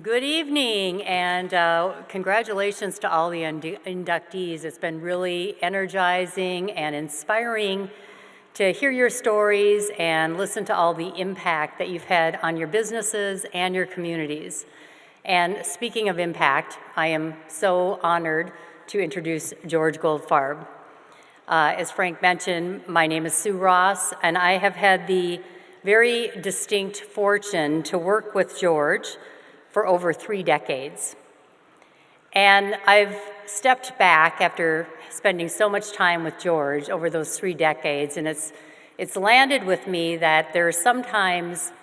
Good evening, and congratulations to all the inductees. It's been really energizing and inspiring to hear your stories and listen to all the impact that you've had on your businesses and your communities. And speaking of impact, I am so honored to introduce George Goldfarb. As Frank mentioned, my name is Sue Ross, and I have had the very distinct fortune to work with George for over 3 decades. And I've stepped back after spending so much time with George over those 3 decades, and it's landed with me that there's sometimes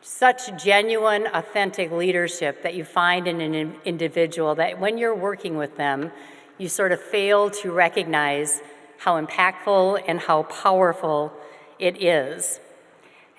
such genuine, authentic leadership that you find in an individual that when you're working with them, you sort of fail to recognize how impactful and how powerful it is.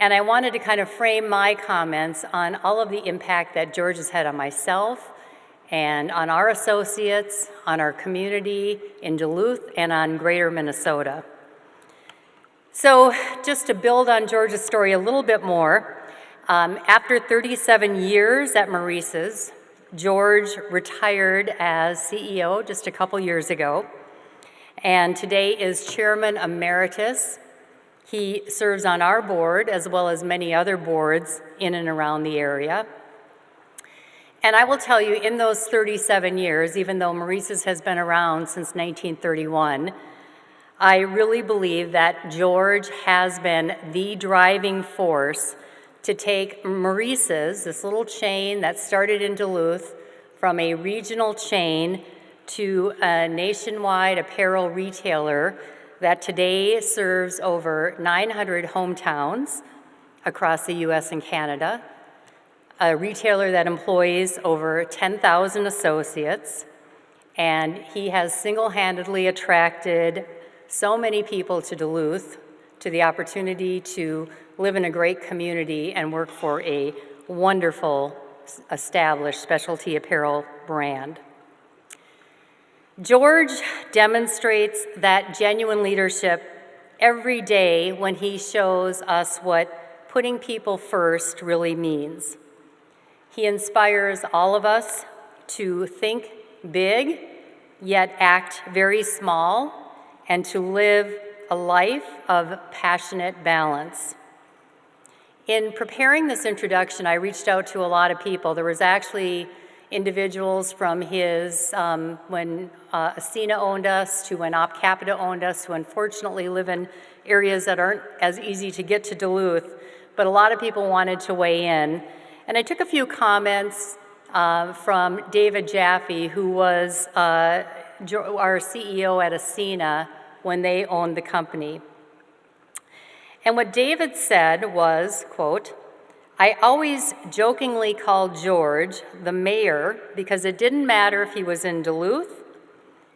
And I wanted to kind of frame my comments on all of the impact that George has had on myself and on our associates, on our community in Duluth, and on greater Minnesota. So just to build on George's story a little bit more, after 37 years at Maurice's, George retired as CEO just a couple years ago, and today is Chairman Emeritus. He serves on our board as well as many other boards in and around the area. And I will tell you, in those 37 years, even though Maurice's has been around since 1931, I really believe that George has been the driving force to take Maurice's, this little chain that started in Duluth, from a regional chain to a nationwide apparel retailer that today serves over 900 hometowns across the US and Canada, a retailer that employs over 10,000 associates, and he has single-handedly attracted so many people to Duluth to the opportunity to live in a great community and work for a wonderful, established specialty apparel brand. George demonstrates that genuine leadership every day when he shows us what putting people first really means. He inspires all of us to think big, yet act very small, and to live a life of passionate balance. In preparing this introduction, I reached out to a lot of people. There was actually individuals from his, when Ascena owned us, to when Op Capita owned us, who unfortunately live in areas that aren't as easy to get to Duluth, but a lot of people wanted to weigh in. And I took a few comments from David Jaffe, who was our CEO at Ascena when they owned the company. And what David said was, quote, "I always jokingly called George the mayor because it didn't matter if he was in Duluth,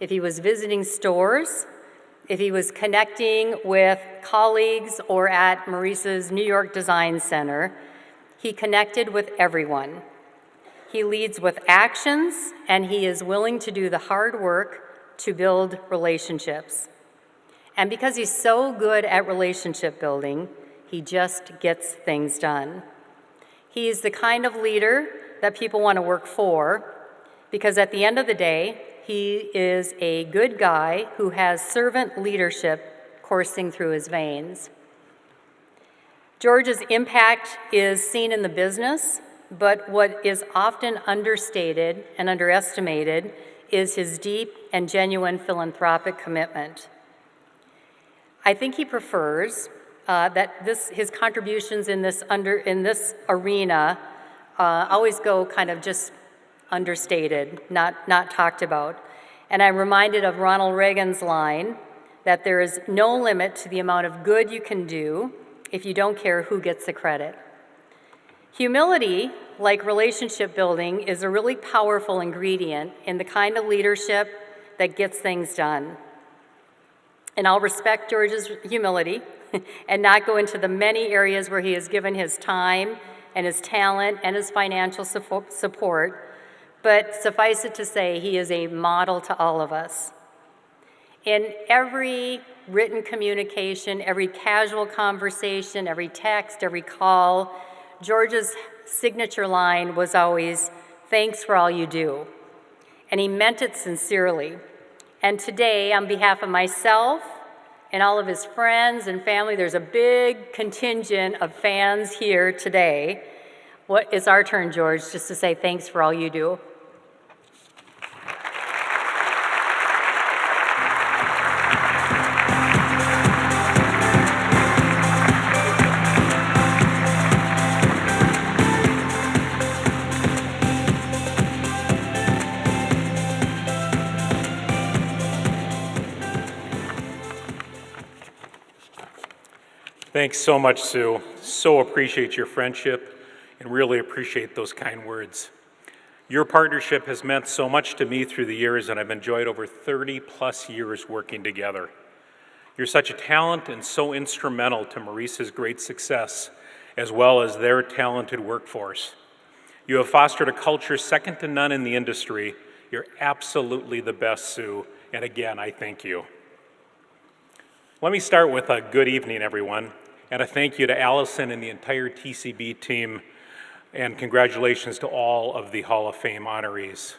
if he was visiting stores, if he was connecting with colleagues or at Maurice's New York Design Center. He connected with everyone. He leads with actions, and he is willing to do the hard work to build relationships. And because he's so good at relationship building, he just gets things done. He's the kind of leader that people want to work for because at the end of the day, he is a good guy who has servant leadership coursing through his veins. George's impact is seen in the business, but what is often understated and underestimated is his deep and genuine philanthropic commitment. I think he prefers that his contributions in this arena always go kind of just understated, not talked about. And I'm reminded of Ronald Reagan's line that there is no limit to the amount of good you can do if you don't care who gets the credit. Humility, like relationship building, is a really powerful ingredient in the kind of leadership that gets things done. And I'll respect George's humility and not go into the many areas where he has given his time and his talent and his financial support, but suffice it to say, he is a model to all of us. In every written communication, every casual conversation, every text, every call, George's signature line was always, Thanks for all you do. And he meant it sincerely. And today, on behalf of myself and all of his friends and family, there's a big contingent of fans here today. It's our turn, George, just to say thanks for all you do. Thanks so much, Sue. So appreciate your friendship and really appreciate those kind words. Your partnership has meant so much to me through the years, and I've enjoyed over 30 plus years working together. You're such a talent and so instrumental to Maurice's great success, as well as their talented workforce. You have fostered a culture second to none in the industry. You're absolutely the best, Sue, and again, I thank you. Let me start with a good evening, everyone, and a thank you to Allison and the entire TCB team, and congratulations to all of the Hall of Fame honorees.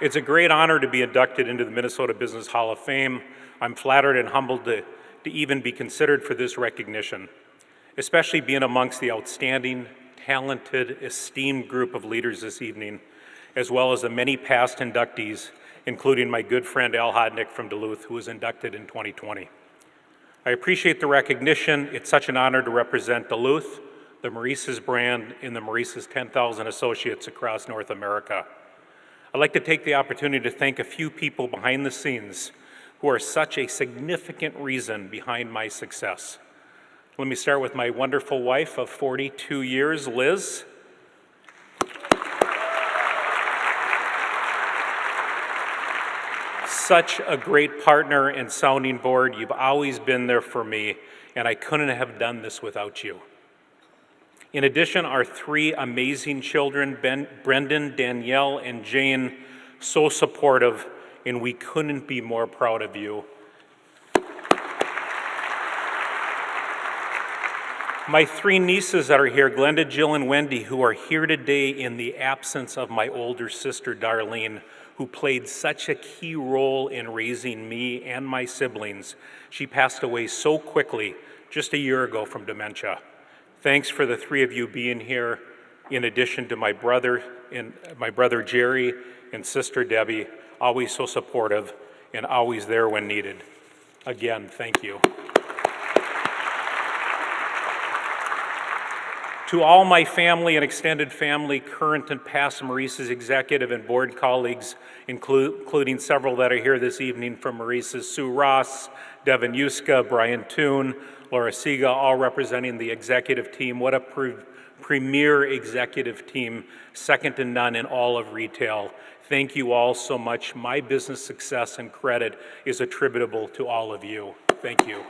It's a great honor to be inducted into the Minnesota Business Hall of Fame. I'm flattered and humbled to even be considered for this recognition, especially being amongst the outstanding, talented, esteemed group of leaders this evening, as well as the many past inductees, including my good friend Al Hodnick from Duluth, who was inducted in 2020. I appreciate the recognition. It's such an honor to represent Duluth, the Maurice's brand, and the Maurice's 10,000 associates across North America. I'd like to take the opportunity to thank a few people behind the scenes who are such a significant reason behind my success. Let me start with my wonderful wife of 42 years, Liz. Such a great partner and sounding board. You've always been there for me, and I couldn't have done this without you. In addition, our three amazing children, Brendan, Danielle, and Jane, so supportive, and we couldn't be more proud of you. My three nieces that are here, Glenda, Jill, and Wendy, who are here today in the absence of my older sister, Darlene, who played such a key role in raising me and my siblings. She passed away so quickly just a year ago from dementia. Thanks for the three of you being here, in addition to my brother Jerry and sister Debbie, always so supportive and always there when needed. Again, thank you. To all my family and extended family, current and past Maurice's executive and board colleagues, including several that are here this evening from Maurice's, Sue Ross, Devin Yuska, Brian Toon, Laura Siga, all representing the executive team. What a premier executive team, second to none in all of retail. Thank you all so much. My business success and credit is attributable to all of you. Thank you.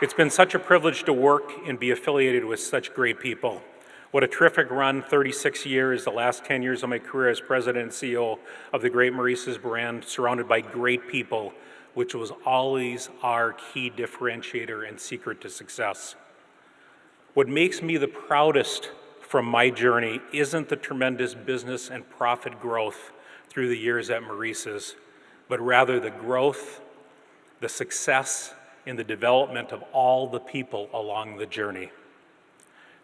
It's been such a privilege to work and be affiliated with such great people. What a terrific run, 36 years, the last 10 years of my career as president and CEO of the great Maurice's brand, surrounded by great people, which was always our key differentiator and secret to success. What makes me the proudest from my journey isn't the tremendous business and profit growth through the years at Maurice's, but rather the growth, the success, and the development of all the people along the journey.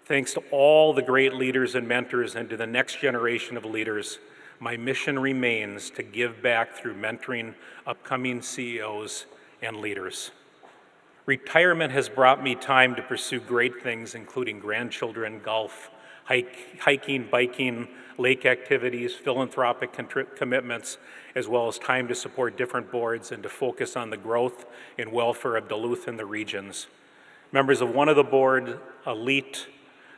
Thanks to all the great leaders and mentors and to the next generation of leaders, my mission remains to give back through mentoring upcoming CEOs and leaders. Retirement has brought me time to pursue great things, including grandchildren, golf, hiking, biking, lake activities, philanthropic commitments, as well as time to support different boards and to focus on the growth and welfare of Duluth and the regions. Members of one of the board, Elite,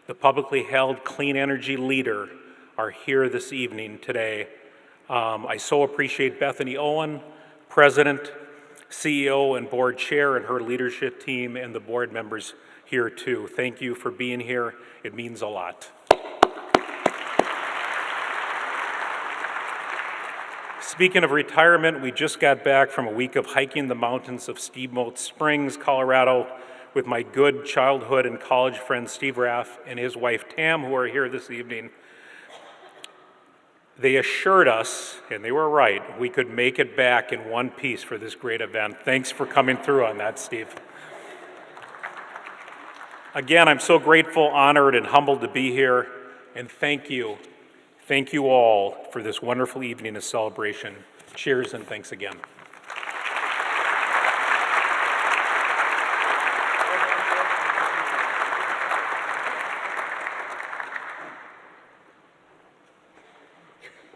the publicly held clean energy leader, are here this evening today. I so appreciate Bethany Owen, President, CEO, and board chair, and her leadership team, and the board members here too. Thank you for being here. It means a lot. Speaking of retirement, we just got back from a week of hiking the mountains of Steamboat Springs, Colorado, with my good childhood and college friend Steve Raff and his wife Tam, who are here this evening. They assured us, and they were right, we could make it back in one piece for this great event. Thanks for coming through on that, Steve. Again, I'm so grateful, honored, and humbled to be here, and thank you. Thank you all for this wonderful evening of celebration. Cheers and thanks again.